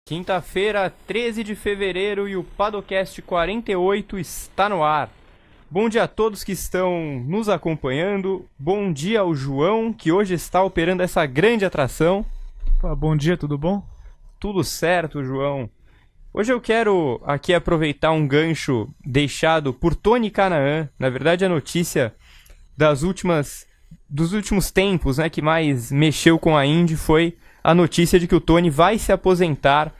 Quinta-feira, 13 de fevereiro e o Padocast 48 está no ar. Bom dia a todos que estão nos acompanhando. Bom dia ao João, que hoje está operando essa grande atração. Bom dia, tudo bom? Tudo certo, João. Hoje eu quero aqui aproveitar um gancho deixado por Tony Kanaan. Na verdade, a notícia dos últimos tempos, né, que mais mexeu com a Indy foi a notícia de que o Tony vai se aposentar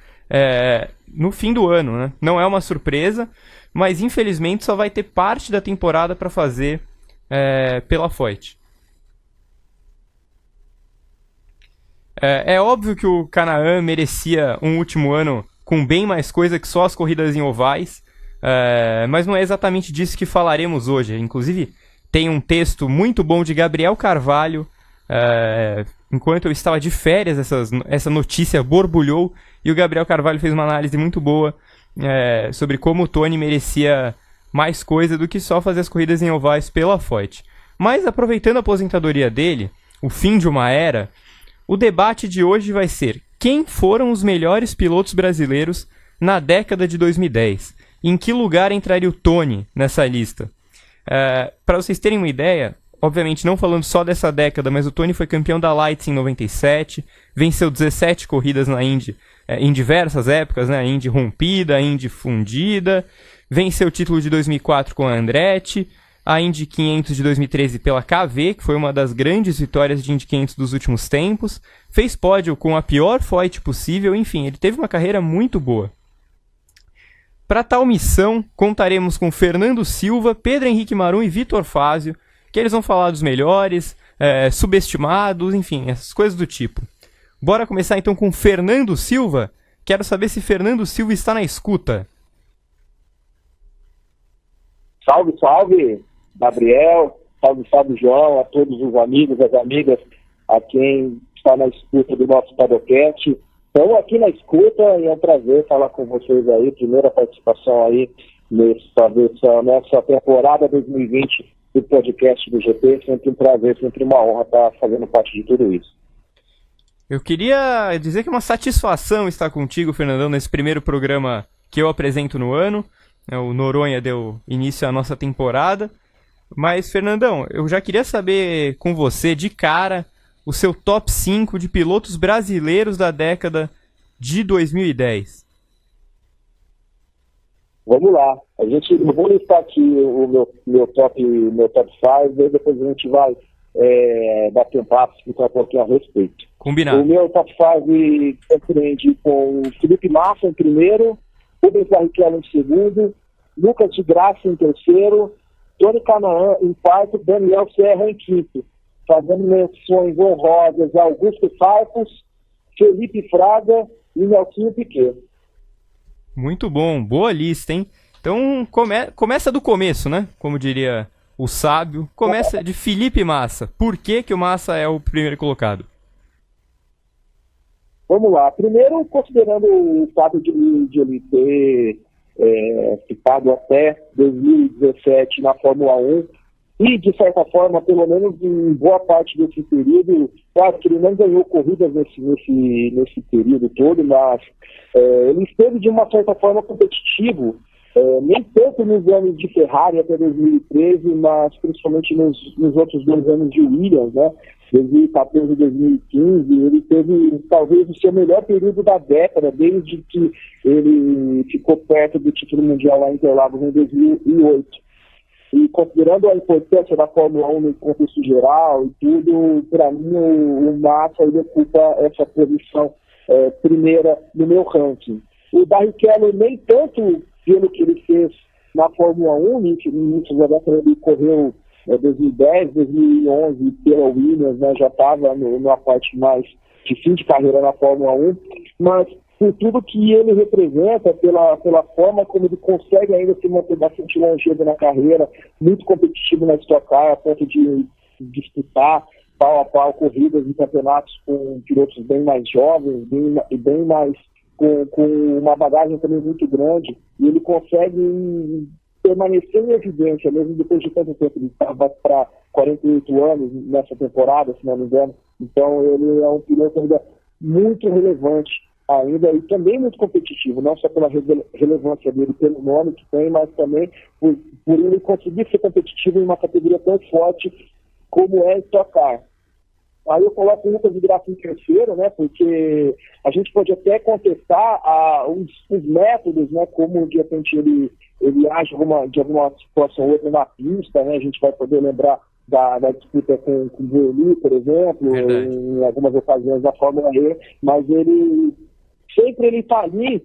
no fim do ano, né? Não é uma surpresa, mas infelizmente só vai ter parte da temporada para fazer pela Foyt. É óbvio que o Kanaan merecia um último ano com bem mais coisa que só as corridas em ovais, mas não é exatamente disso que falaremos hoje. Inclusive, tem um texto muito bom de Gabriel Carvalho. Enquanto eu estava de férias, essa notícia borbulhou e o Gabriel Carvalho fez uma análise muito boa sobre como o Tony merecia mais coisa do que só fazer as corridas em ovais pela Foyt. Mas aproveitando a aposentadoria dele, o fim de uma era, o debate de hoje vai ser: quem foram os melhores pilotos brasileiros na década de 2010? Em que lugar entraria o Tony nessa lista? Para vocês terem uma ideia, obviamente não falando só dessa década, mas o Tony foi campeão da Lights em 97, venceu 17 corridas na Indy em diversas épocas, né? A Indy rompida, a Indy fundida, venceu o título de 2004 com a Andretti, a Indy 500 de 2013 pela KV, que foi uma das grandes vitórias de Indy 500 dos últimos tempos, fez pódio com a pior Foyt possível, enfim, ele teve uma carreira muito boa. Para tal missão, contaremos com Fernando Silva, Pedro Henrique Marum e Vitor Fázio, que eles vão falar dos melhores, subestimados, enfim, essas coisas do tipo. Bora começar então com Fernando Silva? Quero saber se Fernando Silva está na escuta. Salve, salve, Gabriel, salve, João, a todos os amigos, as amigas, a quem está na escuta do nosso podcast. Estamos aqui na escuta e é um prazer falar com vocês aí, primeira participação aí nessa temporada 2020 do podcast do GP, sempre um prazer, sempre uma honra estar fazendo parte de tudo isso. Eu queria dizer que é uma satisfação estar contigo, Fernandão, nesse primeiro programa que eu apresento no ano. O Noronha deu início à nossa temporada. Mas, Fernandão, eu já queria saber com você, de cara, o seu top 5 de pilotos brasileiros da década de 2010. Vamos lá. Eu vou listar aqui o meu top 5, e depois a gente vai bater um papo, explicar um pouquinho a respeito. Combinado. O meu top 5 compreende com o Felipe Massa em primeiro, Rubens Barrichello em segundo, Lucas de Graça em terceiro, Tony Kanaan em quarto, Daniel Serra em quinto, fazendo menções honrosas a Augusto Farfus, Felipe Fraga e Nelsinho Piquet. Muito bom, boa lista, hein? Então começa do começo, né? Como diria o sábio, começa de Felipe Massa. Por que o Massa é o primeiro colocado? Vamos lá. Primeiro, considerando o fato de ele ter ficado até 2017 na Fórmula 1 e, de certa forma, pelo menos em boa parte desse período, claro que ele não ganhou corridas nesse período todo, mas ele esteve, de uma certa forma, competitivo, nem tanto nos anos de Ferrari até 2013, mas principalmente nos outros 2 anos de Williams, né? 2014 e 2015, ele teve talvez o seu melhor período da década, desde que ele ficou perto do título mundial lá em Interlagos em 2008. E considerando a importância da Fórmula 1 no contexto geral e tudo, para mim o Massa ele ocupa essa posição primeira no meu ranking. O Barrichello nem tanto pelo que ele fez na Fórmula 1, início da década ele correu 2010, 2011 pela Williams, né, já estava numa parte mais de fim de carreira na Fórmula 1, mas por tudo que ele representa, pela forma como ele consegue ainda se manter bastante longevo na carreira, muito competitivo na Stock Car, a ponto de disputar pau a pau corridas e campeonatos com pilotos bem mais jovens, bem mais com uma bagagem também muito grande, e ele consegue permanecer em evidência, mesmo depois de tanto tempo. Ele estava para 48 anos nessa temporada, se não me engano. Então ele é um piloto ainda muito relevante ainda, e também muito competitivo, não só pela relevância dele, pelo nome que tem, mas também por ele conseguir ser competitivo em uma categoria tão forte como é Stock Car. Aí eu coloco o Lucas de Graça em terceiro, né, porque a gente pode até contestar os métodos, né, como de repente ele age de alguma situação ou outra na pista, né, a gente vai poder lembrar da disputa com o Burli, por exemplo, em algumas ocasiões da Fórmula E, mas ele sempre está ali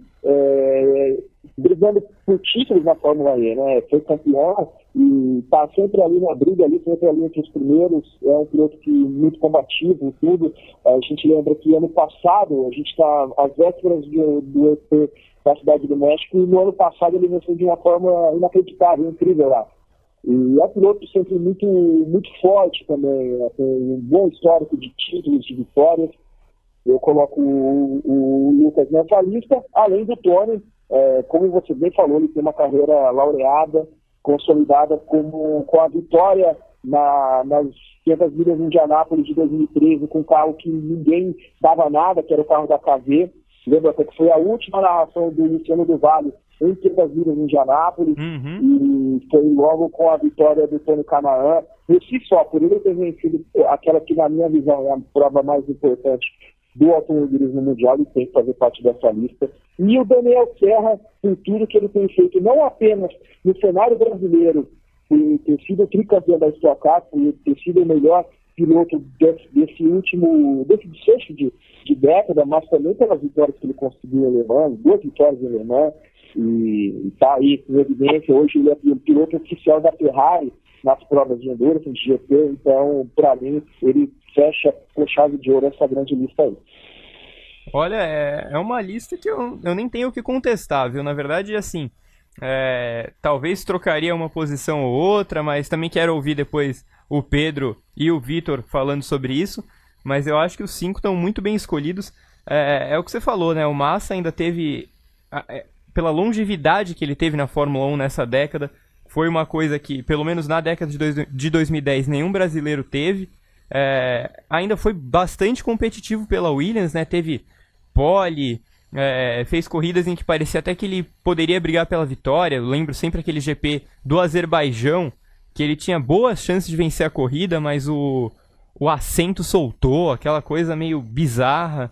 brigando por títulos na Fórmula E, né? Foi campeão e está sempre ali na briga, sempre ali entre os primeiros. É um piloto muito combativo, tudo. A gente lembra que ano passado, a gente está às vésperas do EP da Cidade do México, e no ano passado ele venceu de uma forma inacreditável, incrível lá. E é um piloto sempre muito, muito forte também, né? Tem um bom histórico de títulos, de vitórias. Eu coloco o Lucas nessa lista, além do Tony, como você bem falou, ele tem uma carreira laureada, consolidada com a vitória nas 500 milhas de Indianápolis de 2013, com um carro que ninguém dava nada, que era o carro da KV. Lembra até que foi a última narração do Luciano do Vale em 500 milhas de Indianápolis, e foi logo com a vitória do Tony Kanaan. Por si só, por ele ter vencido aquela que, na minha visão, é a prova mais importante do automobilismo mundial, ele tem que fazer parte dessa lista. E o Daniel Serra, com tudo que ele tem feito, não apenas no cenário brasileiro, por ter sido tricampeão da Stock Car, por ter sido o melhor piloto desse sexto de década, mas também pelas vitórias que ele conseguiu em Le Mans, 2 vitórias em Le Mans, e está aí em evidência. Hoje ele é o piloto oficial da Ferrari nas provas de Endurance, de GP, então, para mim, ele fecha com chave de ouro essa grande lista aí. Olha, é uma lista que eu nem tenho o que contestar, viu? Na verdade, assim, talvez trocaria uma posição ou outra, mas também quero ouvir depois o Pedro e o Vitor falando sobre isso, mas eu acho que os 5 estão muito bem escolhidos. É o que você falou, né? O Massa ainda teve, pela longevidade que ele teve na Fórmula 1 nessa década, foi uma coisa que, pelo menos na década de 2010, nenhum brasileiro teve. Ainda foi bastante competitivo pela Williams, né? Teve pole, fez corridas em que parecia até que ele poderia brigar pela vitória. Eu lembro sempre aquele GP do Azerbaijão, que ele tinha boas chances de vencer a corrida, mas o assento soltou, aquela coisa meio bizarra.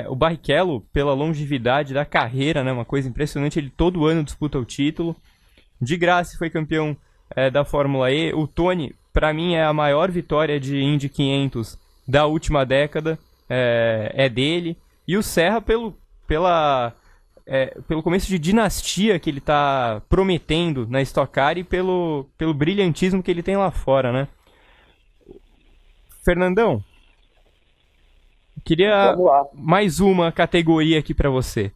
O Barrichello, pela longevidade da carreira, né? Uma coisa impressionante, ele todo ano disputa o título. De Graça foi campeão da Fórmula E. O Tony, para mim, é a maior vitória de Indy 500 da última década, é dele. E o Serra, pelo começo de dinastia que ele está prometendo na Stock Car e pelo brilhantismo que ele tem lá fora, né? Fernandão, queria mais uma categoria aqui para você.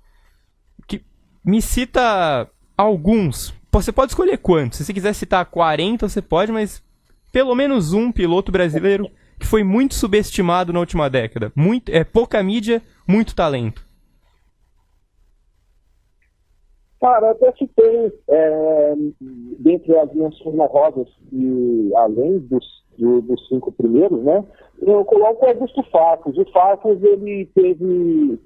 Me cita alguns. Você pode escolher quantos. Se você quiser citar 40, você pode, mas pelo menos um piloto brasileiro que foi muito subestimado na última década. Pouca mídia, muito talento. Cara, até citei, dentre as menções honrosas e além dos 5 primeiros, né, eu coloco o Augusto Farfus. O Farfus, ele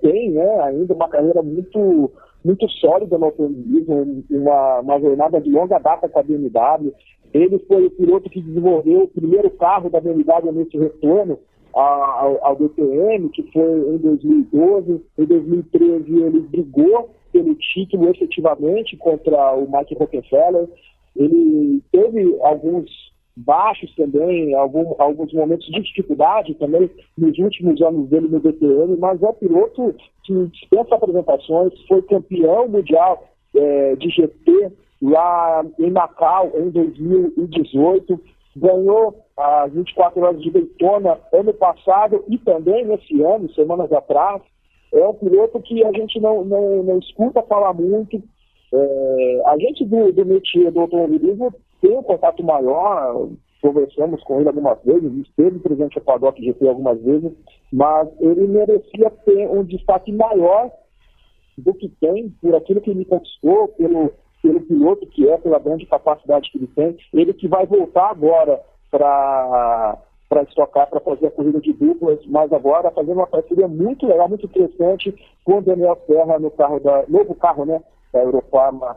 tem, né, ainda uma carreira muito, muito sólida no automobilismo, uma jornada de longa data com a BMW. Ele foi o piloto que desenvolveu o primeiro carro da BMW nesse retorno ao DTM, que foi em 2012. Em 2013 ele brigou pelo título efetivamente contra o Mike Rockefeller. Ele teve alguns baixos também, alguns momentos de dificuldade também nos últimos anos dele no DTM, mas é um piloto que dispensa apresentações, foi campeão mundial de GP lá em Macau em 2018, ganhou as 24 horas de Daytona ano passado e também nesse ano, semanas atrás. É um piloto que a gente não escuta falar muito. A gente do métier do automobilismo tem um contato maior, conversamos com ele algumas vezes, esteve presente no Paddock GP algumas vezes, mas ele merecia ter um destaque maior do que tem, por aquilo que ele conquistou, pelo piloto que pela grande capacidade que ele tem. Ele que vai voltar agora para para estocar, para fazer a corrida de duplas, mas agora fazendo uma parceria muito legal, muito interessante com o Daniel Serra no novo carro, né, da Eurofarma,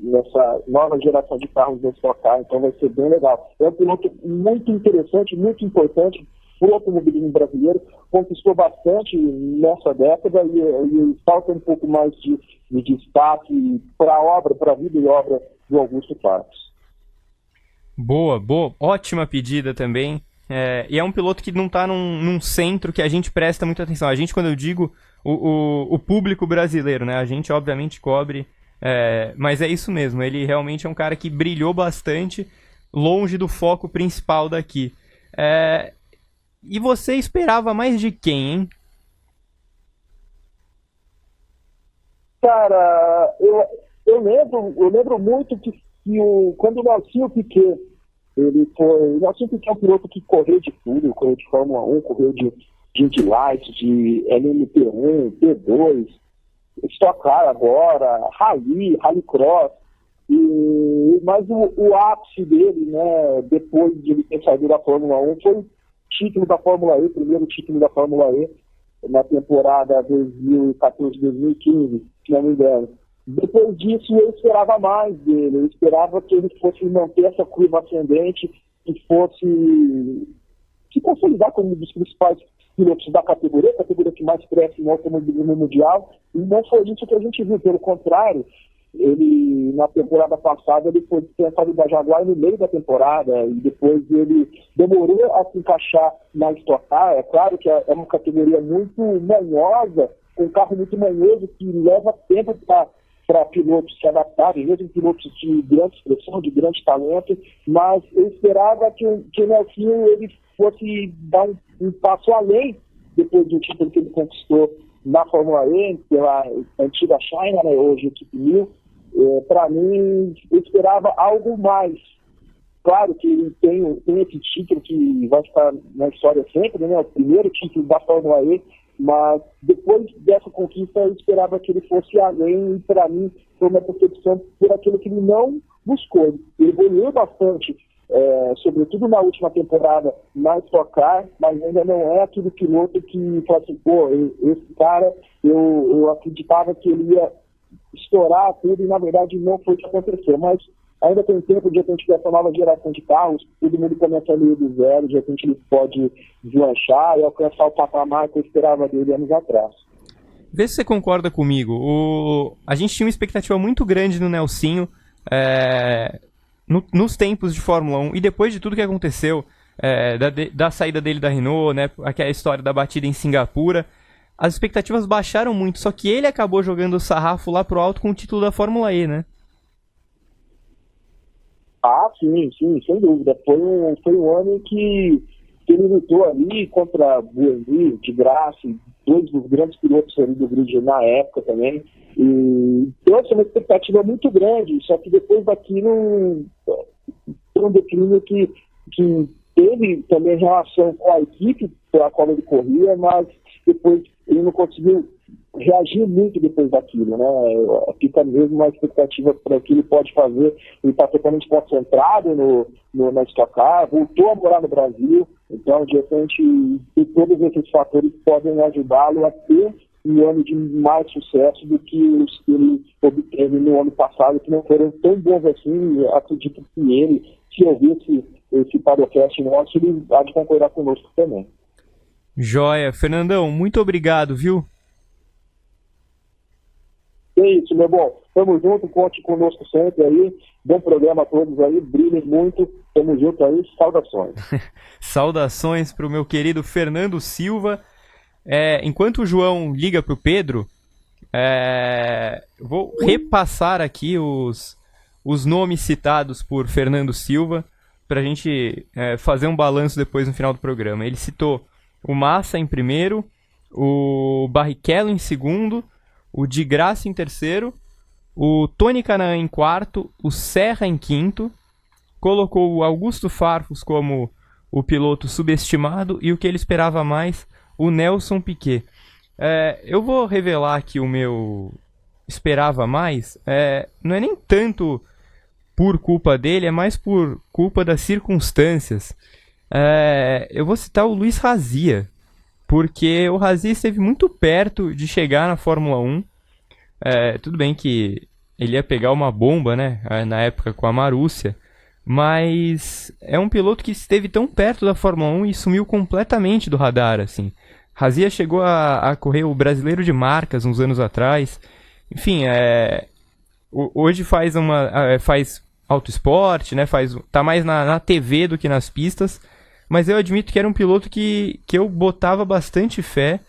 nessa nova geração de carros da Stock Car, então vai ser bem legal. É um piloto muito interessante, muito importante para o automobilismo brasileiro, conquistou bastante nessa década e falta um pouco mais de destaque para a obra, para a vida e obra do Augusto Farfus. Boa, ótima pedida também. E é um piloto que não está num centro que a gente presta muita atenção. A gente, quando eu digo o público brasileiro, né? A gente obviamente cobre, mas é isso mesmo. Ele realmente é um cara que brilhou bastante longe do foco principal daqui. E você esperava mais de quem, hein? Cara, eu lembro muito que quando o Nelsinho Piquet, o Nelsinho Piquet é um piloto que correu de tudo, correu de Fórmula 1, correu de Indy Light, de LMP1, P2, Stock Car agora, Rally Cross, mas o ápice dele, né, depois de ele ter saído da Fórmula 1, foi o título da Fórmula E, primeiro título da Fórmula E, na temporada 2014-2015, se não me engano. Depois disso, eu esperava mais dele, eu esperava que ele fosse manter essa curva ascendente e fosse se consolidar como um dos principais pilotos da categoria, a categoria que mais cresce no automobilismo mundial, e não foi isso que a gente viu, pelo contrário. Ele, na temporada passada, ele foi dispensado da Jaguar no meio da temporada e depois ele demorou a se encaixar na Stock Car. É claro que é uma categoria muito manhosa, com um carro muito manhoso que leva tempo para pilotos se adaptarem, mesmo pilotos de grande expressão, de grande talento, mas eu esperava que o Nelsinho ele fosse dar um passo além depois do título que ele conquistou na Fórmula E, pela antiga China, né, hoje equipe Mil. Para mim, eu esperava algo mais. Claro que ele tem esse título que vai ficar na história sempre, né? O primeiro título da Fórmula E, mas depois dessa conquista eu esperava que ele fosse além, e para mim foi uma percepção por aquilo que ele não buscou. Ele evoluiu bastante, sobretudo na última temporada na Stock Car, mas ainda não é aquele piloto que fala assim, pô, esse cara, eu acreditava que ele ia estourar tudo e na verdade não foi o que aconteceu, mas ainda tem tempo de repente essa nova geração de carros, todo mundo começa ali do zero, de repente ele pode deslanchar e alcançar o patamar que eu esperava dele anos atrás. Vê se você concorda comigo. A gente tinha uma expectativa muito grande no Nelsinho nos tempos de Fórmula 1 e depois de tudo que aconteceu, da saída dele da Renault, né, aquela história da batida em Singapura, as expectativas baixaram muito, só que ele acabou jogando o sarrafo lá pro alto com o título da Fórmula E, né? Ah, sim, sem dúvida. Foi um ano em que ele lutou ali contra Buemi, de Grassi, dois dos grandes pilotos ali do grid na época também. E trouxe uma expectativa muito grande, só que depois daquilo foi um declínio que teve também relação com a equipe pela qual ele corria, mas depois ele não conseguiu reagir muito depois daquilo, né? Fica mesmo uma expectativa para o que ele pode fazer. Ele está totalmente concentrado na Stock Car, voltou a morar no Brasil, então de repente todos esses fatores podem ajudá-lo a ter um ano de mais sucesso do que os que ele obteve no ano passado, que não foram tão bons assim. Acredito que ele, se ouvisse esse podcast nosso, ele há de concordar conosco também. Joia. Fernandão, muito obrigado, viu? É isso, meu bom. Tamo junto, conte conosco sempre aí. Bom programa a todos aí, brilhem muito. Tamo junto aí, saudações. Saudações pro meu querido Fernando Silva. Enquanto o João liga pro Pedro, vou repassar aqui os nomes citados por Fernando Silva pra gente fazer um balanço depois no final do programa. Ele citou o Massa em primeiro, o Barrichello em segundo, o Di Grassi em terceiro, o Tony Kanaan em quarto, o Serra em quinto, colocou o Augusto Farfus como o piloto subestimado e o que ele esperava mais, o Nelson Piquet. Eu vou revelar aqui o meu esperava mais, não é nem tanto por culpa dele, é mais por culpa das circunstâncias. Eu vou citar o Luiz Razia, porque o Razia esteve muito perto de chegar na Fórmula 1. Tudo bem que ele ia pegar uma bomba, né, na época com a Marúcia, mas é um piloto que esteve tão perto da Fórmula 1 e sumiu completamente do radar, assim. Razia chegou a correr o Brasileiro de Marcas uns anos atrás. Enfim, hoje faz auto esporte, né? Tá mais na TV do que nas pistas. Mas eu admito que era um piloto que eu botava bastante fé,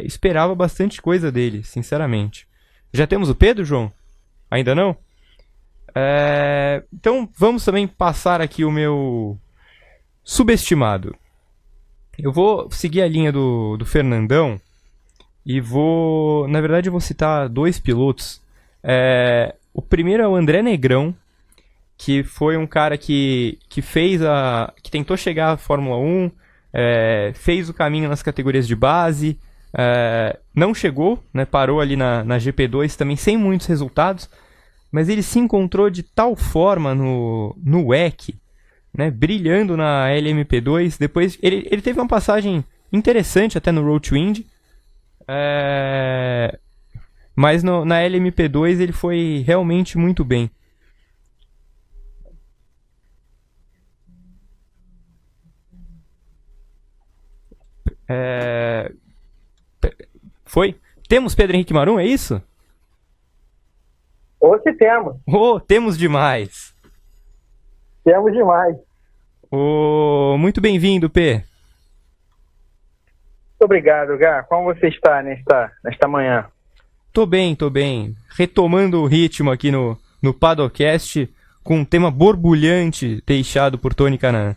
esperava bastante coisa dele, sinceramente. Já temos o Pedro, João? Ainda não? Então vamos também passar aqui o meu subestimado. Eu vou seguir a linha do Fernandão e na verdade eu vou citar dois pilotos. O primeiro é o André Negrão, que foi um cara que tentou chegar à Fórmula 1, fez o caminho nas categorias de base, não chegou, né, parou ali na GP2 também sem muitos resultados, mas ele se encontrou de tal forma no WEC, né, brilhando na LMP2. Depois ele teve uma passagem interessante até no Road to Indy, mas na LMP2 ele foi realmente muito bem. Foi? Temos Pedro Henrique Marum, é isso? Hoje temos. Temos demais. Temos demais. Muito bem-vindo, P. Muito obrigado, Gá. Como você está nesta manhã? Tô bem. Retomando o ritmo aqui no Paddockcast, com um tema borbulhante deixado por Tony Kanaan.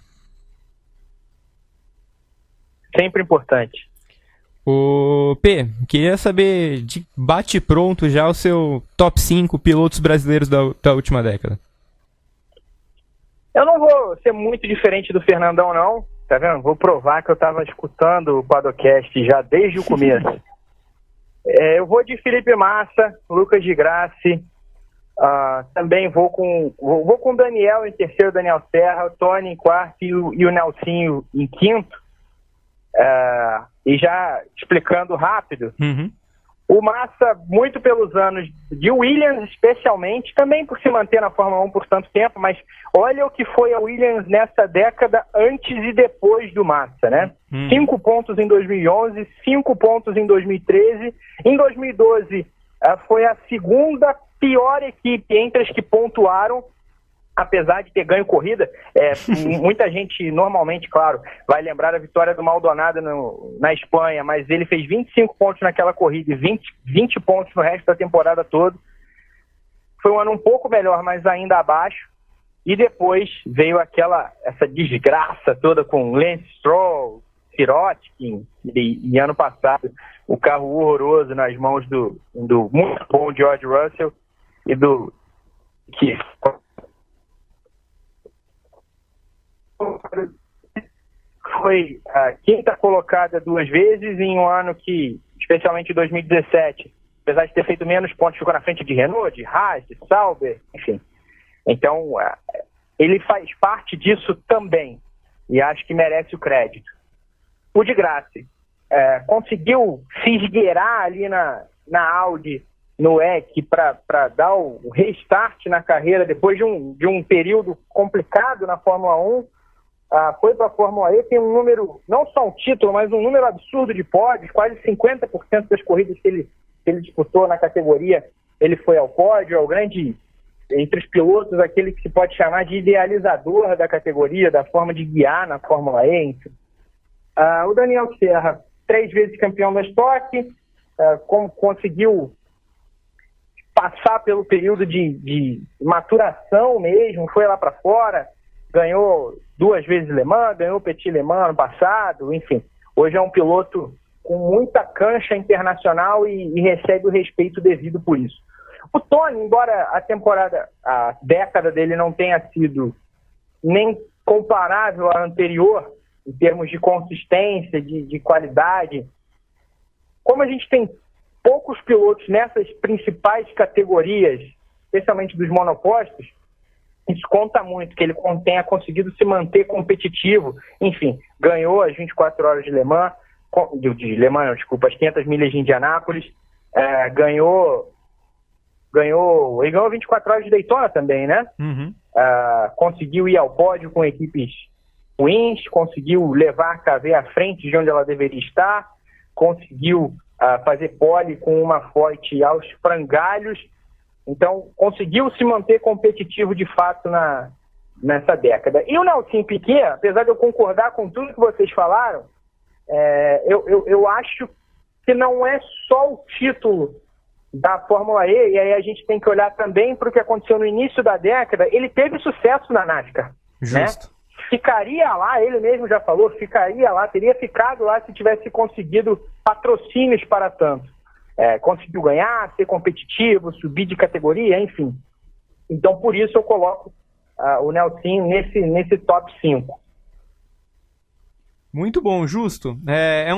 Sempre importante. P, queria saber de bate-pronto já o seu top 5 pilotos brasileiros da última década. Eu não vou ser muito diferente do Fernandão, não. Tá vendo? Vou provar que eu estava escutando o Paddockcast já desde o começo. Eu vou de Felipe Massa, Lucas de Grassi. Também vou com o Daniel em terceiro, Daniel Serra, o Tony em quarto e o Nelsinho em quinto. E já explicando rápido, o Massa, muito pelos anos de Williams, especialmente, também por se manter na Fórmula 1 por tanto tempo, mas olha o que foi a Williams nessa década antes e depois do Massa, né? 5 pontos em 2011, 5 pontos em 2013, em 2012 foi a segunda pior equipe entre as que pontuaram, apesar de ter ganho corrida. Muita gente, normalmente, claro, vai lembrar a vitória do Maldonado na Espanha, mas ele fez 25 pontos naquela corrida e 20 pontos no resto da temporada toda. Foi um ano um pouco melhor, mas ainda abaixo. E depois veio essa desgraça toda com Lance Stroll, Sirotkin, e ano passado o carro horroroso nas mãos do muito bom George Russell e que foi a quinta colocada 2 vezes em um ano que, especialmente em 2017, apesar de ter feito menos pontos, ficou na frente de Renault, de Haas, de Sauber, enfim. Então, ele faz parte disso também, e acho que merece o crédito. O de Grassi conseguiu se esgueirar ali na Audi, no WEC, para dar o restart na carreira depois de um período complicado na Fórmula 1. Foi para a Fórmula E, tem um número, não só um título, mas um número absurdo de pódios, quase 50% das corridas que ele disputou na categoria, ele foi ao pódio, é o grande, entre os pilotos, aquele que se pode chamar de idealizador da categoria, da forma de guiar na Fórmula E, enfim. O Daniel Serra, 3 vezes campeão da Stock, conseguiu passar pelo período de maturação mesmo, foi lá para fora, ganhou 2 vezes Le Mans, ganhou o Petit Le Mans ano passado, enfim. Hoje é um piloto com muita cancha internacional e recebe o respeito devido por isso. O Tony, embora a década dele não tenha sido nem comparável à anterior, em termos de consistência, de qualidade, como a gente tem poucos pilotos nessas principais categorias, especialmente dos monopostos, isso conta muito, que ele tenha conseguido se manter competitivo. Enfim, ganhou as 24 horas de Le Mans, as 500 milhas de Indianápolis, ganhou 24 horas de Daytona também, né? Uhum. Conseguiu ir ao pódio com equipes ruins, conseguiu levar a KV à frente de onde ela deveria estar, conseguiu fazer pole com uma Foyt aos frangalhos. Então, conseguiu se manter competitivo de fato nessa década. E o Nelson Piquet, apesar de eu concordar com tudo que vocês falaram, eu acho que não é só o título da Fórmula E, e aí a gente tem que olhar também para o que aconteceu no início da década. Ele teve sucesso na NASCAR. Justo. Né? Ficaria lá, ele mesmo já falou, ficaria lá, teria ficado lá se tivesse conseguido patrocínios para tanto. Conseguiu ganhar, ser competitivo, subir de categoria, enfim. Então, por isso eu coloco o Nelson nesse top 5. Muito bom, justo. É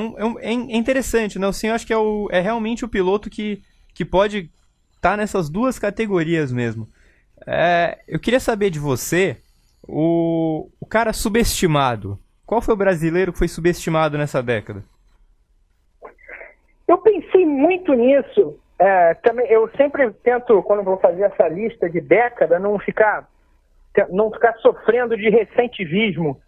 interessante, o Nelson eu acho que é realmente o piloto que pode estar nessas duas categorias mesmo. Eu queria saber de você, o cara subestimado. Qual foi o brasileiro que foi subestimado nessa década? Eu pensei muito nisso. Também, eu sempre tento, quando vou fazer essa lista de década, não ficar sofrendo de ressentivismo.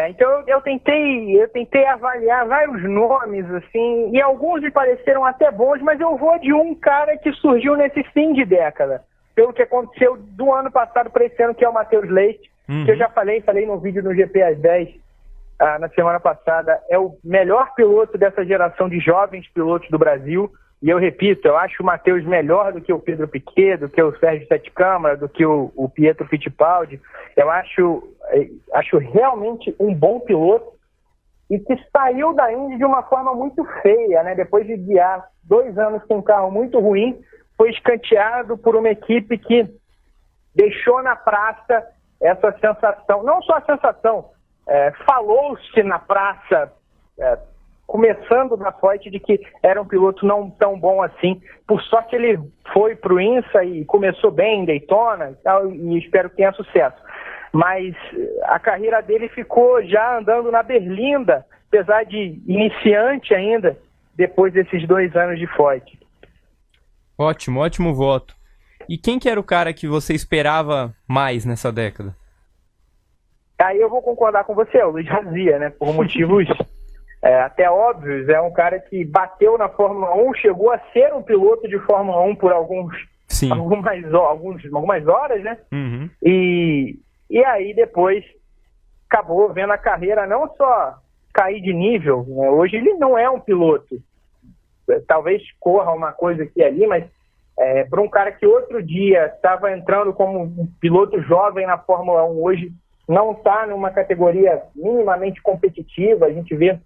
Então eu tentei avaliar vários nomes, assim, e alguns me pareceram até bons, mas eu vou de um cara que surgiu nesse fim de década, pelo que aconteceu do ano passado para esse ano, que é o Matheus Leite, que eu já falei no vídeo no GP às 10, na semana passada. É o melhor piloto dessa geração de jovens pilotos do Brasil. E eu repito, eu acho o Matheus melhor do que o Pedro Piquet, do que o Sérgio Sete Câmara, do que o Pietro Fittipaldi. Eu acho realmente um bom piloto e que saiu da Indy de uma forma muito feia, né? Depois de guiar 2 anos com um carro muito ruim, foi escanteado por uma equipe que deixou na praça essa sensação, não só a sensação, falou-se na praça, começando na Foyt, de que era um piloto não tão bom assim. Por sorte ele foi para o INSA e começou bem em Daytona e tal, e espero que tenha sucesso. Mas a carreira dele ficou já andando na berlinda, apesar de iniciante ainda, depois desses 2 anos de Foyt. Ótimo voto. E quem que era o cara que você esperava mais nessa década? Aí eu vou concordar com você, o Luiz Razia, né? Por motivos até óbvios. É um cara que bateu na Fórmula 1, chegou a ser um piloto de Fórmula 1 por algumas horas, né? Uhum. E aí depois acabou vendo a carreira não só cair de nível, né? Hoje ele não é um piloto. Talvez corra uma coisa aqui e ali, mas para um cara que outro dia estava entrando como um piloto jovem na Fórmula 1, hoje não está numa categoria minimamente competitiva. A gente vê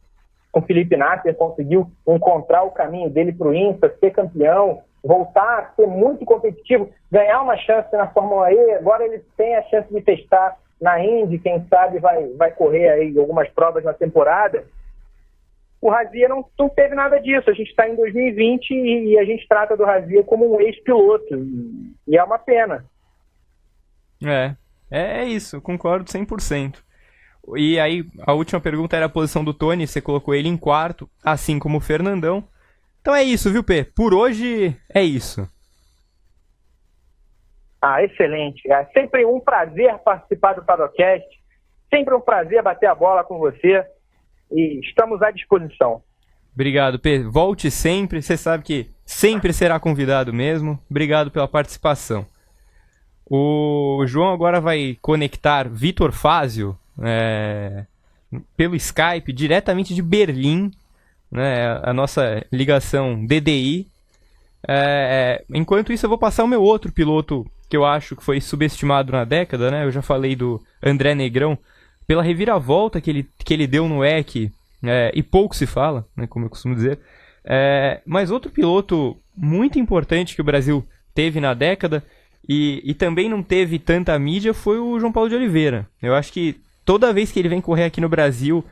o Felipe Nasser conseguiu encontrar o caminho dele para o INSA, ser campeão, voltar a ser muito competitivo, ganhar uma chance na Fórmula E. Agora ele tem a chance de testar na Indy, quem sabe vai correr aí algumas provas na temporada. O Razia não teve nada disso. A gente está em 2020 e a gente trata do Razia como um ex-piloto, e é uma pena. É isso, eu concordo 100%. E aí, a última pergunta era a posição do Tony, você colocou ele em 4º, assim como o Fernandão. Então é isso, viu, P? Por hoje é isso. Excelente. É sempre um prazer participar do Paddockcast, sempre um prazer bater a bola com você, e estamos à disposição. Obrigado, P. Volte sempre, você sabe que sempre será convidado mesmo. Obrigado pela participação. O João agora vai conectar Vitor Fázio pelo Skype, diretamente de Berlim, né, a nossa ligação DDI. Enquanto isso, eu vou passar o meu outro piloto que eu acho que foi subestimado na década, né? Eu já falei do André Negrão, pela reviravolta que ele deu no WEC, e pouco se fala, né, como eu costumo dizer. Mas outro piloto muito importante que o Brasil teve na década, e também não teve tanta mídia, foi o João Paulo de Oliveira. Eu acho que toda vez que ele vem correr aqui no Brasil,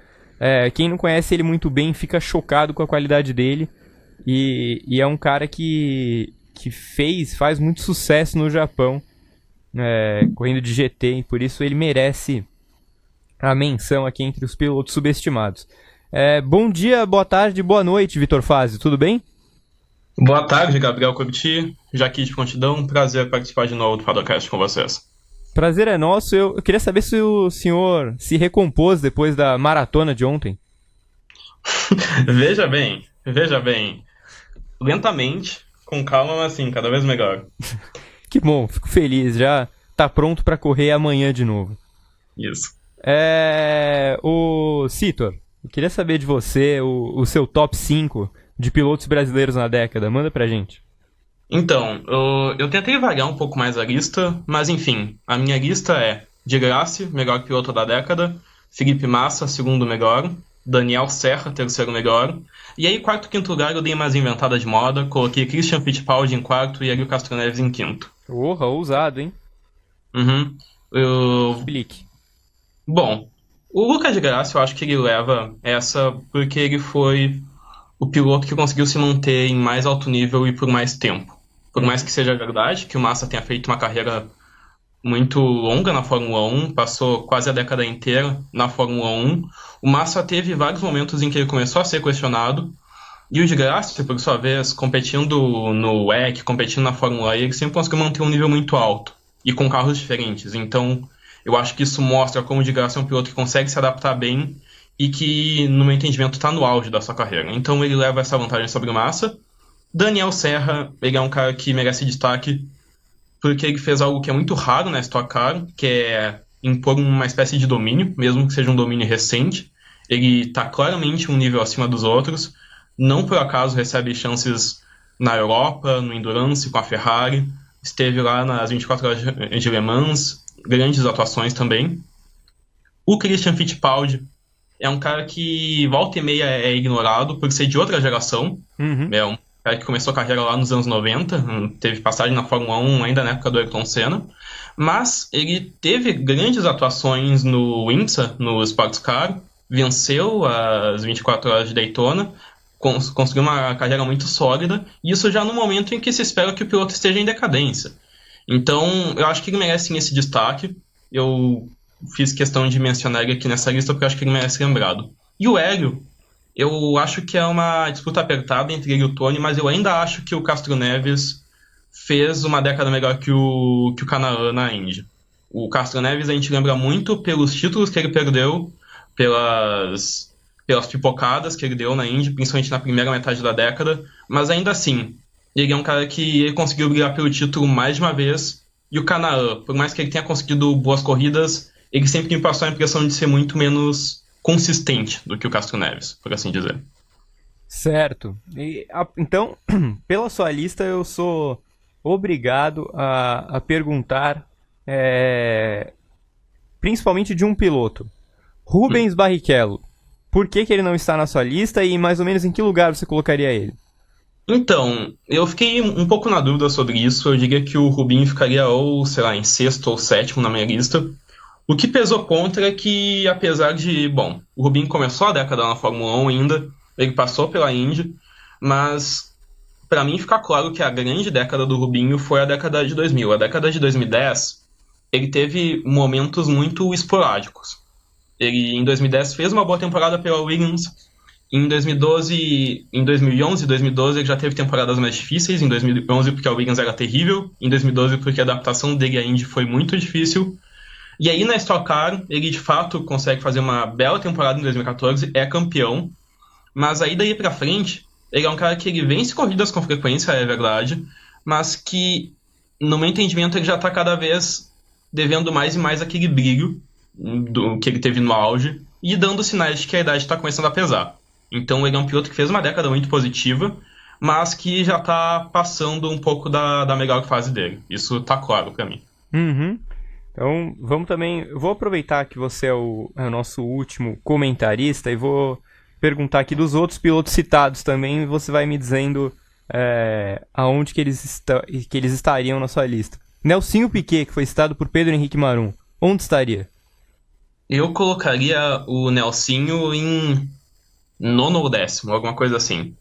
quem não conhece ele muito bem fica chocado com a qualidade dele. E é um cara que faz muito sucesso no Japão. correndo de GT, e por isso ele merece a menção aqui entre os pilotos subestimados. Bom dia, boa tarde, boa noite, Vitor Fazio, tudo bem? Boa tarde, Gabriel Curti, Jaquim de Prontidão, prazer participar de novo do Paddockcast com vocês. Prazer é nosso. Eu queria saber se o senhor se recompôs depois da maratona de ontem. Veja bem, lentamente, com calma, mas assim, cada vez melhor. Que bom, fico feliz, já tá pronto pra correr amanhã de novo. Isso. O Citor, eu queria saber de você o seu top 5 de pilotos brasileiros na década, manda pra gente. Então, eu tentei variar um pouco mais a lista, mas enfim, a minha lista é Di Grassi, melhor piloto da década, Felipe Massa, segundo melhor, Daniel Serra, terceiro melhor, e aí quarto e quinto lugar eu dei umas inventadas de moda, coloquei Christian Fittipaldi em quarto e Hélio Castro Neves em quinto. Porra, ousado, hein? Explique. Bom, o Lucas Di Grassi eu acho que ele leva essa porque ele foi o piloto que conseguiu se manter em mais alto nível e por mais tempo. Por mais que seja verdade que o Massa tenha feito uma carreira muito longa na Fórmula 1, passou quase a década inteira na Fórmula 1, o Massa teve vários momentos em que ele começou a ser questionado, e o Di Grassi, por sua vez, competindo no WEC, competindo na Fórmula E, ele sempre conseguiu manter um nível muito alto, e com carros diferentes. Então, eu acho que isso mostra como o Di Grassi é um piloto que consegue se adaptar bem e que, no meu entendimento, está no auge da sua carreira. Então ele leva essa vantagem sobre o Massa. Daniel Serra, ele é um cara que merece destaque porque ele fez algo que é muito raro na Stock Car, que é impor uma espécie de domínio, mesmo que seja um domínio recente. Ele está claramente um nível acima dos outros. Não por acaso recebe chances na Europa, no Endurance, com a Ferrari. Esteve lá nas 24 horas de Le Mans, grandes atuações também. O Christian Fittipaldi é um cara que volta e meia é ignorado por ser de outra geração. É um cara que começou a carreira lá nos anos 90, teve passagem na Fórmula 1 ainda na época do Ayrton Senna, mas ele teve grandes atuações no IMSA, no Sports Car, venceu as 24 horas de Daytona, conseguiu uma carreira muito sólida, e isso já no momento em que se espera que o piloto esteja em decadência. Então, eu acho que ele merece sim esse destaque. Eu fiz questão de mencionar ele aqui nessa lista porque eu acho que ele merece ser lembrado. E o Hélio, eu acho que é uma disputa apertada entre ele e o Tony, mas eu ainda acho que o Castro Neves fez uma década melhor que o Canaan na Indy. O Castro Neves a gente lembra muito pelos títulos que ele perdeu, pelas pipocadas que ele deu na Indy, principalmente na primeira metade da década, mas ainda assim, ele é um cara que ele conseguiu brigar pelo título mais de uma vez, e o Canaan, por mais que ele tenha conseguido boas corridas, ele sempre me passou a impressão de ser muito menos consistente do que o Castro Neves, por assim dizer. Certo. Então, pela sua lista, eu sou obrigado a perguntar, principalmente de um piloto. Rubens Barrichello. Por que ele não está na sua lista e mais ou menos em que lugar você colocaria ele? Então, eu fiquei um pouco na dúvida sobre isso. Eu diria que o Rubinho ficaria ou, sei lá, em sexto ou sétimo na minha lista. O que pesou contra é que, apesar de... Bom, o Rubinho começou a década na Fórmula 1 ainda, ele passou pela Indy, mas para mim fica claro que a grande década do Rubinho foi a década de 2000. A década de 2010, ele teve momentos muito esporádicos. Ele, em 2010, fez uma boa temporada pela Williams. Em 2011 e 2012, ele já teve temporadas mais difíceis. Em 2011, porque a Williams era terrível. Em 2012, porque a adaptação dele à Indy foi muito difícil. E aí, na Stock Car, ele de fato consegue fazer uma bela temporada em 2014, é campeão. Mas aí, daí pra frente, ele é um cara que ele vence corridas com frequência, é verdade, mas que, no meu entendimento, ele já tá cada vez devendo mais e mais aquele brilho do que ele teve no auge e dando sinais de que a idade está começando a pesar. Então ele é um piloto que fez uma década muito positiva, mas que já está passando um pouco da melhor fase dele. Isso tá claro para mim. Então vamos também... Eu vou aproveitar que você é o nosso último comentarista e vou perguntar aqui dos outros pilotos citados também, e você vai me dizendo aonde que eles estariam na sua lista. Nelsinho Piquet, que foi citado por Pedro Henrique Marum, onde estaria? Eu colocaria o Nelsinho em nono ou décimo, alguma coisa assim.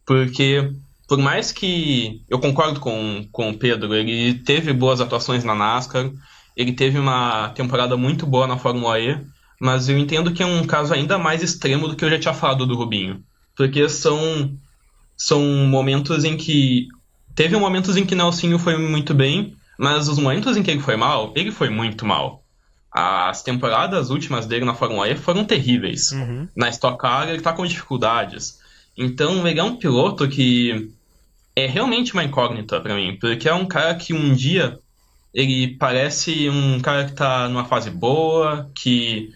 Porque por mais que eu concordo com o Pedro, ele teve boas atuações na NASCAR, ele teve uma temporada muito boa na Fórmula E, mas eu entendo que é um caso ainda mais extremo do que eu já tinha falado do Rubinho. Porque são momentos em que... Teve momentos em que Nelsinho foi muito bem, mas os momentos em que ele foi muito mal. As temporadas últimas dele na Fórmula E foram terríveis. Na Stock Car ele tá com dificuldades. Então ele é um piloto que é realmente uma incógnita pra mim, porque é um cara que um dia ele parece um cara que tá numa fase boa, que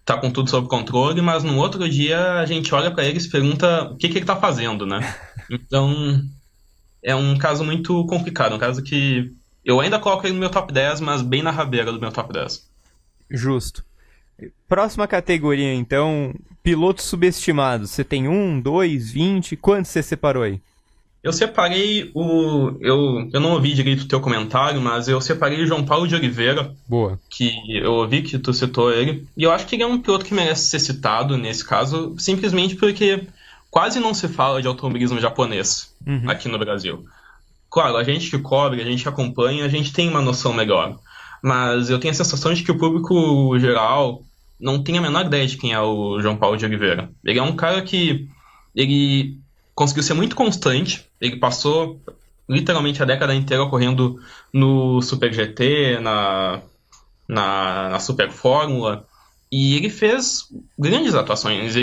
tá com tudo sob controle, mas no outro dia a gente olha pra ele e se pergunta o que ele tá fazendo, né? Então é um caso muito complicado, um caso que eu ainda coloco ele no meu top 10, mas bem na rabeira do meu top 10. Justo. Próxima categoria, então, pilotos subestimados. Você tem 1, 2, 20, quantos você separou aí? Eu separei eu não ouvi direito o teu comentário, mas eu separei o João Paulo de Oliveira. Boa. Que eu ouvi que tu citou ele. E eu acho que ele é um piloto que merece ser citado nesse caso, simplesmente porque quase não se fala de automobilismo japonês aqui no Brasil. Claro, a gente que cobre, a gente que acompanha, a gente tem uma noção melhor. Mas eu tenho a sensação de que o público geral não tem a menor ideia de quem é o João Paulo de Oliveira. Ele é um cara que ele conseguiu ser muito constante. Ele passou literalmente a década inteira correndo no Super GT, na Super Fórmula, e ele fez grandes atuações.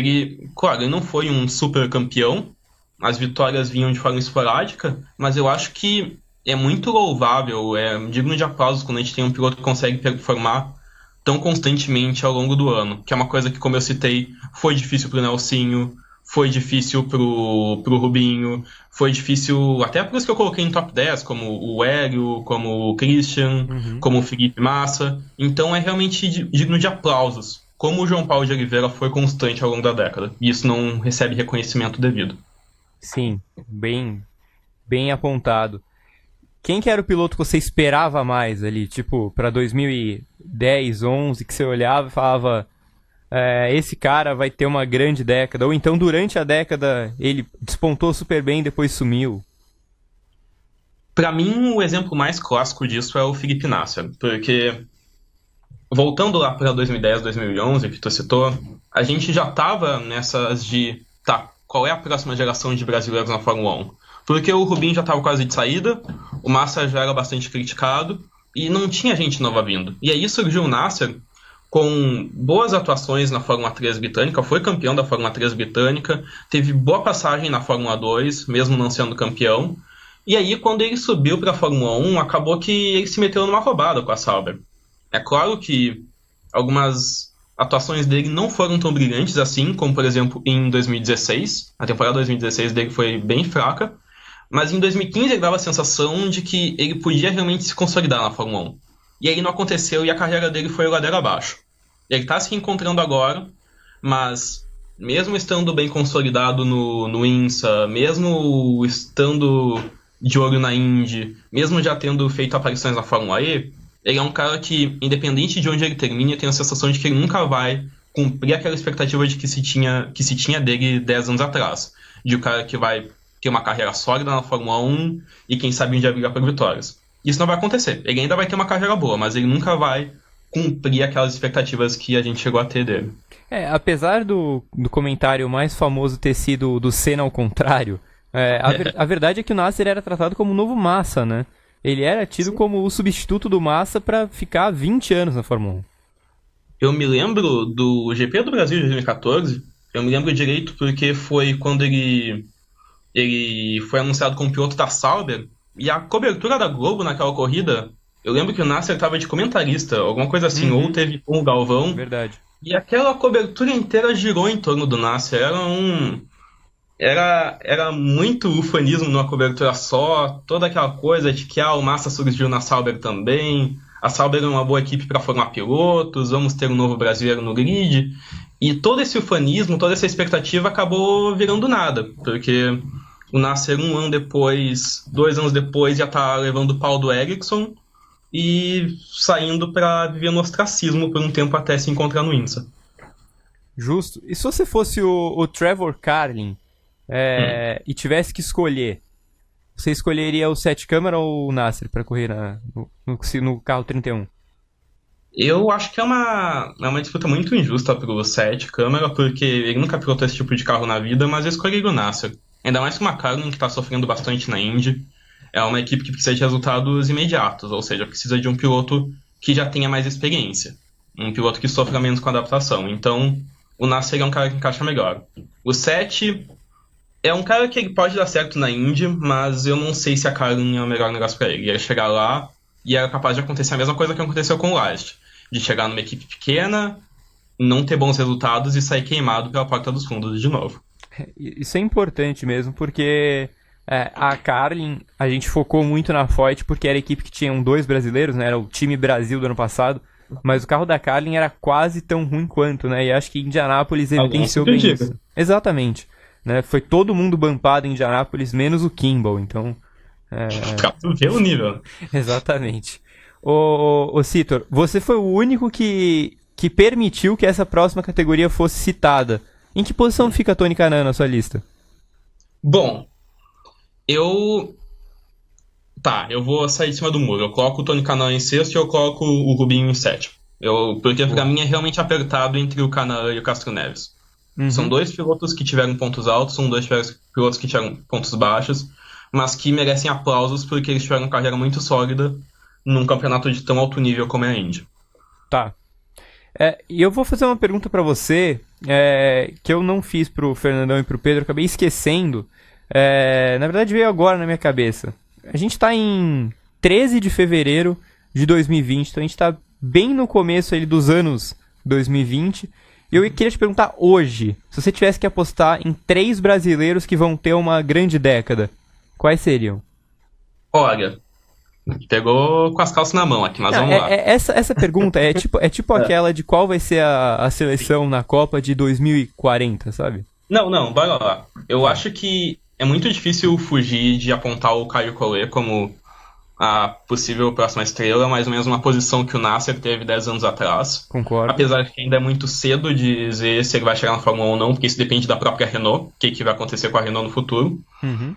Claro, ele não foi um super campeão, as vitórias vinham de forma esporádica, mas eu acho que é muito louvável, é digno de aplausos quando a gente tem um piloto que consegue performar tão constantemente ao longo do ano, que é uma coisa que, como eu citei, foi difícil pro Nelsinho, foi difícil pro Rubinho, foi difícil até por isso que eu coloquei em top 10, como o Hélio, como o Christian, como o Felipe Massa. Então é realmente digno de aplausos, como o João Paulo de Oliveira foi constante ao longo da década, e isso não recebe reconhecimento devido. Sim, bem apontado. Quem que era o piloto que você esperava mais ali, tipo, pra 2010, 11, que você olhava e falava... esse cara vai ter uma grande década, ou então durante a década ele despontou super bem e depois sumiu? Pra mim, o exemplo mais clássico disso é o Felipe Nasser, porque voltando lá para 2010, 2011, que tu citou, a gente já tava nessas de, qual é a próxima geração de brasileiros na Fórmula 1? Porque o Rubinho já tava quase de saída, o Massa já era bastante criticado, e não tinha gente nova vindo. E aí surgiu o Nasser, com boas atuações na Fórmula 3 britânica, foi campeão da Fórmula 3 britânica, teve boa passagem na Fórmula 2, mesmo não sendo campeão. E aí, quando ele subiu para a Fórmula 1, acabou que ele se meteu numa roubada com a Sauber. É claro que algumas atuações dele não foram tão brilhantes assim, como, por exemplo, em 2016. A temporada 2016 dele foi bem fraca, mas em 2015 ele dava a sensação de que ele podia realmente se consolidar na Fórmula 1. E aí não aconteceu e a carreira dele foi ladeira abaixo. Ele está se encontrando agora, mas mesmo estando bem consolidado no INSA, mesmo estando de olho na Indy, mesmo já tendo feito aparições na Fórmula E, ele é um cara que, independente de onde ele termine, eu tenho a sensação de que ele nunca vai cumprir aquela expectativa de que se tinha dele 10 anos atrás. De um cara que vai ter uma carreira sólida na Fórmula 1 e quem sabe um dia brigar por vitórias. Isso não vai acontecer. Ele ainda vai ter uma carreira boa, mas ele nunca vai cumprir aquelas expectativas que a gente chegou a ter dele. Apesar do comentário mais famoso ter sido do Senna ao contrário, a verdade é que o Nasser era tratado como um novo Massa, né? Ele era tido como o substituto do Massa para ficar 20 anos na Fórmula 1. Eu me lembro do GP do Brasil de 2014, eu me lembro direito porque foi quando ele foi anunciado como piloto da Sauber, e a cobertura da Globo naquela corrida, eu lembro que o Nasser estava de comentarista, alguma coisa assim, ou teve com o Galvão. Verdade. E aquela cobertura inteira girou em torno do Nasser. Era muito ufanismo numa cobertura só, toda aquela coisa de que o Massa surgiu na Sauber também, a Sauber é uma boa equipe para formar pilotos, vamos ter um novo brasileiro no grid. E todo esse ufanismo, toda essa expectativa acabou virando nada, porque o Nasser 2 anos depois já tá levando o pau do Ericsson e saindo para viver no ostracismo por um tempo até se encontrar no INSA. Justo. E se você fosse o Trevor Carlin e tivesse que escolher você escolheria o 7 câmara ou o Nasser para correr no carro 31? Eu acho que é uma disputa muito injusta pro Sete Câmara, porque ele nunca pilotou esse tipo de carro na vida, mas eu escolheria o Nasser. Ainda mais que uma McLaren que está sofrendo bastante na Indy. É uma equipe que precisa de resultados imediatos, ou seja, precisa de um piloto que já tenha mais experiência. Um piloto que sofra menos com a adaptação. Então, o Nasser é um cara que encaixa melhor. O Sete é um cara que ele pode dar certo na Indy, mas eu não sei se a Carlin é o melhor negócio para ele. Ele ia chegar lá e era capaz de acontecer a mesma coisa que aconteceu com o Last. De chegar numa equipe pequena, não ter bons resultados e sair queimado pela porta dos fundos de novo. Isso é importante mesmo, porque a Carlin, a gente focou muito na Foyt porque era a equipe que tinha 2 brasileiros, né? Era o time Brasil do ano passado, mas o carro da Carlin era quase tão ruim quanto, né? E acho que Indianápolis evidenciou bem isso. Exatamente. Né? Foi todo mundo bumpado em Indianápolis, menos o Kimball, então... Pra tu ver o nível. Exatamente. Ô Citor, você foi o único que permitiu que essa próxima categoria fosse citada. Em que posição fica Tony Kanaan na sua lista? Bom, eu vou sair de cima do muro. Eu coloco o Tony Kanaan em sexto e eu coloco o Rubinho em sétimo. Porque pra mim é realmente apertado entre o Kanaan e o Castro Neves. Uhum. São 2 pilotos que tiveram pontos altos, são 2 pilotos que tiveram pontos baixos, mas que merecem aplausos porque eles tiveram uma carreira muito sólida num campeonato de tão alto nível como é a Indy. Tá. E eu vou fazer uma pergunta pra você, que eu não fiz pro Fernandão e pro Pedro, acabei esquecendo. Na verdade veio agora na minha cabeça. A gente tá em 13 de fevereiro de 2020, então a gente tá bem no começo ali dos anos 2020. E eu queria te perguntar hoje, se você tivesse que apostar em 3 brasileiros que vão ter uma grande década, quais seriam? Olha, pegou com as calças na mão aqui, mas vamos lá. Essa pergunta é tipo aquela de qual vai ser a seleção na Copa de 2040, sabe? Não, bora lá. Eu acho que é muito difícil fugir de apontar o Caio Collet como a possível próxima estrela, mais ou menos uma posição que o Nasser teve 10 anos atrás. Concordo. Apesar de que ainda é muito cedo de dizer se ele vai chegar na Fórmula 1 ou não, porque isso depende da própria Renault, o que vai acontecer com a Renault no futuro. Uhum.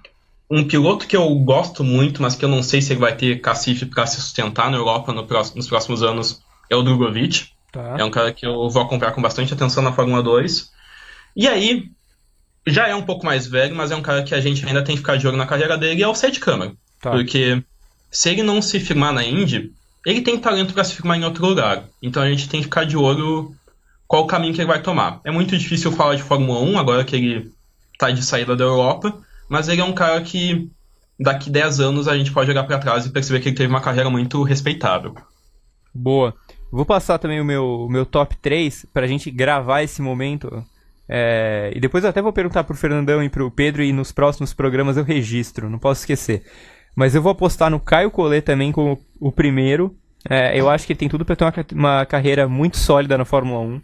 Um piloto que eu gosto muito, mas que eu não sei se ele vai ter cacife para se sustentar na Europa nos próximos anos, é o Drogovic. Tá. É um cara que eu vou acompanhar com bastante atenção na Fórmula 2. E aí, já é um pouco mais velho, mas é um cara que a gente ainda tem que ficar de olho na carreira dele, é o Sete Câmara. Tá. Porque se ele não se firmar na Indy, ele tem talento para se firmar em outro lugar. Então a gente tem que ficar de olho qual o caminho que ele vai tomar. É muito difícil falar de Fórmula 1, agora que ele tá de saída da Europa, mas ele é um cara que daqui 10 anos a gente pode olhar para trás e perceber que ele teve uma carreira muito respeitável. Boa. Vou passar também o meu top 3 pra gente gravar esse momento. E depois eu até vou perguntar pro Fernandão e pro Pedro, e nos próximos programas eu registro, não posso esquecer. Mas eu vou apostar no Caio Collet também como o primeiro. Eu acho que ele tem tudo pra ter uma carreira muito sólida na Fórmula 1.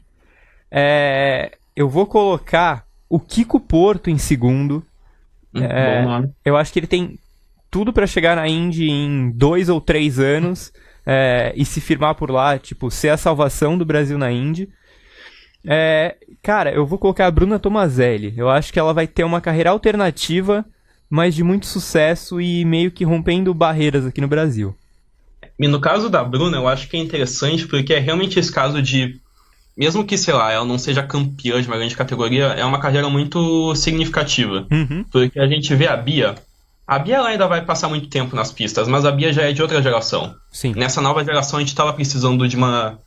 Eu vou colocar o Kiko Porto em segundo. Bom nome. Eu acho que ele tem tudo pra chegar na Indy em 2 ou 3 anos e se firmar por lá, tipo, ser a salvação do Brasil na Indy. Cara, eu vou colocar a Bruna Tomazelli. Eu acho que ela vai ter uma carreira alternativa, mas de muito sucesso e meio que rompendo barreiras aqui no Brasil. E no caso da Bruna, eu acho que é interessante porque é realmente esse caso de, mesmo que, sei lá, ela não seja campeã de uma grande categoria, é uma carreira muito significativa. Uhum. Porque a gente vê a Bia ela ainda vai passar muito tempo nas pistas, mas a Bia já é de outra geração. Sim. Nessa nova geração a gente estava precisando de uma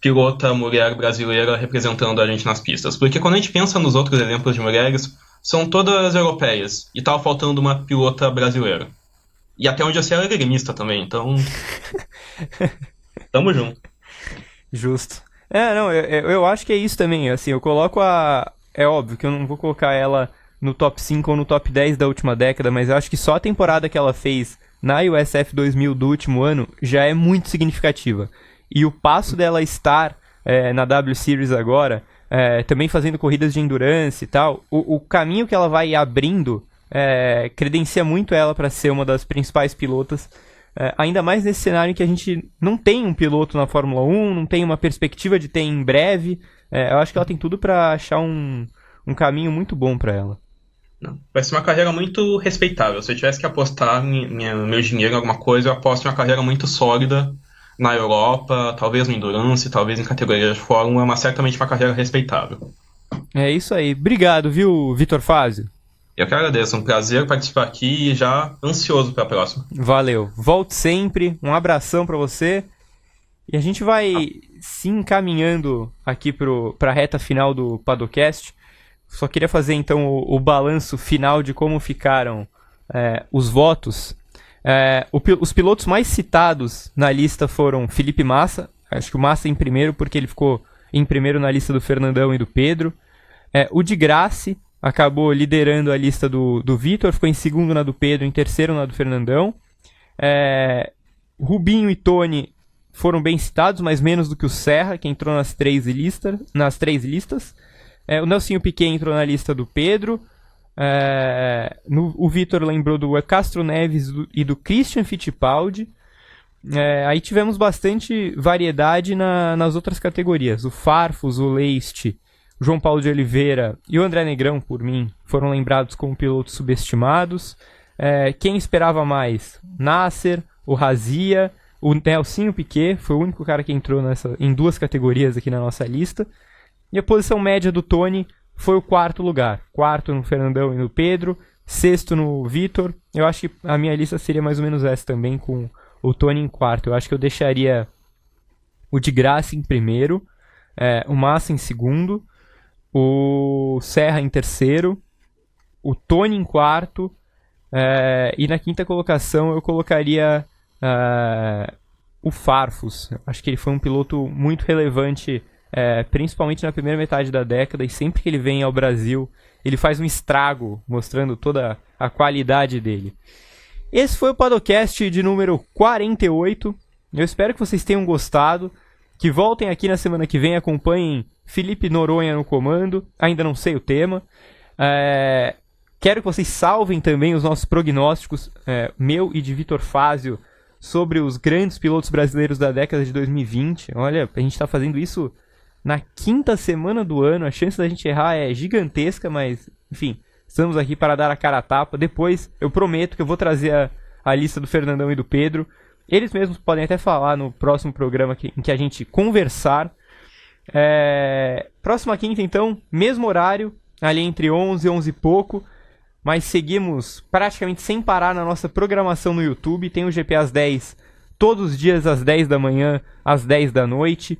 pilota mulher brasileira representando a gente nas pistas. Porque quando a gente pensa nos outros exemplos de mulheres, são todas europeias, e tava faltando uma pilota brasileira. E até onde eu sei ela é gremista também, então... Tamo junto. Justo. Eu acho que é isso também, assim, eu coloco É óbvio que eu não vou colocar ela no top 5 ou no top 10 da última década, mas eu acho que só a temporada que ela fez na USF 2000 do último ano já é muito significativa. E o passo dela estar na W Series agora, também fazendo corridas de endurance e tal, o caminho que ela vai abrindo credencia muito ela para ser uma das principais pilotas, ainda mais nesse cenário em que a gente não tem um piloto na Fórmula 1, não tem uma perspectiva de ter em breve. Eu acho que ela tem tudo para achar um caminho muito bom para ela. Não. Vai ser uma carreira muito respeitável. Se eu tivesse que apostar meu dinheiro em alguma coisa, eu aposto em uma carreira muito sólida na Europa, talvez no Endurance, talvez em categoria de Fórmula, mas certamente uma carreira respeitável. É isso aí. Obrigado, viu, Vitor Fázio? Eu que agradeço, um prazer participar aqui e já ansioso para a próxima. Valeu. Volte sempre. Um abração para você. E a gente vai se encaminhando aqui para a reta final do Paddockcast. Só queria fazer então o balanço final de como ficaram os votos. Os pilotos mais citados na lista foram Felipe Massa. Acho que o Massa em primeiro porque ele ficou em primeiro na lista do Fernandão e do Pedro. O Di Grassi acabou liderando a lista do Vitor, ficou em segundo na do Pedro, em terceiro na do Fernandão. Rubinho e Tony foram bem citados, mas menos do que o Serra, que entrou nas três listas. O Nelsinho Piquet entrou na lista do Pedro. O Vitor lembrou do Castro Neves e do Christian Fittipaldi. Aí tivemos bastante variedade nas outras categorias. O Farfus, o Leist, o João Paulo de Oliveira e o André Negrão, por mim, foram lembrados como pilotos subestimados. Quem esperava mais? Nasser, o Razia, o Nelsinho Piquet, foi o único cara que entrou em duas categorias aqui na nossa lista. E a posição média do Tony foi o quarto lugar. Quarto no Fernandão e no Pedro, sexto no Vitor. Eu acho que a minha lista seria mais ou menos essa também, com o Tony em quarto. Eu acho que eu deixaria o Di Grassi em primeiro, o Massa em segundo, o Serra em terceiro, o Tony em quarto, e na quinta colocação eu colocaria o Farfus. Acho que ele foi um piloto muito relevante, principalmente na primeira metade da década, e sempre que ele vem ao Brasil ele faz um estrago, mostrando toda a qualidade dele. Esse foi o Paddockcast de número 48. Eu espero que vocês tenham gostado, que voltem aqui na semana que vem, acompanhem Felipe Noronha no comando, ainda não sei o tema. Quero que vocês salvem também os nossos prognósticos, meu e de Vitor Fázio, sobre os grandes pilotos brasileiros da década de 2020. Olha, a gente está fazendo isso na quinta semana do ano, a chance da gente errar é gigantesca, mas, enfim, estamos aqui para dar a cara a tapa. Depois, eu prometo que eu vou trazer a lista do Fernandão e do Pedro. Eles mesmos podem até falar no próximo programa em que a gente conversar. Próxima quinta, então, mesmo horário, ali entre 11 e 11 e pouco. Mas seguimos praticamente sem parar na nossa programação no YouTube. Tem o GP às 10, todos os dias às 10 da manhã, às 10 da noite.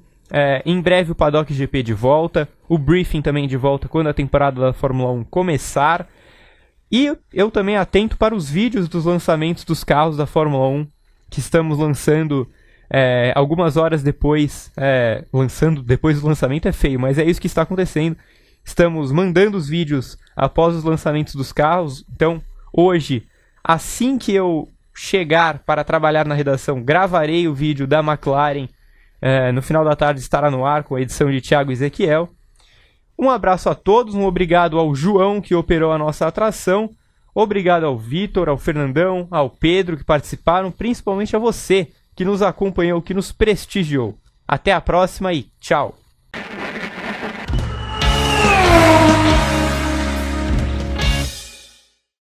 Em breve o Paddock GP de volta, o Briefing também de volta quando a temporada da Fórmula 1 começar. E eu também atento para os vídeos dos lançamentos dos carros da Fórmula 1, que estamos lançando algumas horas depois. Lançando depois do lançamento é feio, mas é isso que está acontecendo. Estamos mandando os vídeos após os lançamentos dos carros. Então, hoje, assim que eu chegar para trabalhar na redação, gravarei o vídeo da McLaren. No final da tarde estará no ar com a edição de Thiago Ezequiel. Um abraço a todos, um obrigado ao João que operou a nossa atração. Obrigado ao Vitor, ao Fernandão, ao Pedro que participaram, principalmente a você que nos acompanhou, que nos prestigiou. Até a próxima e tchau!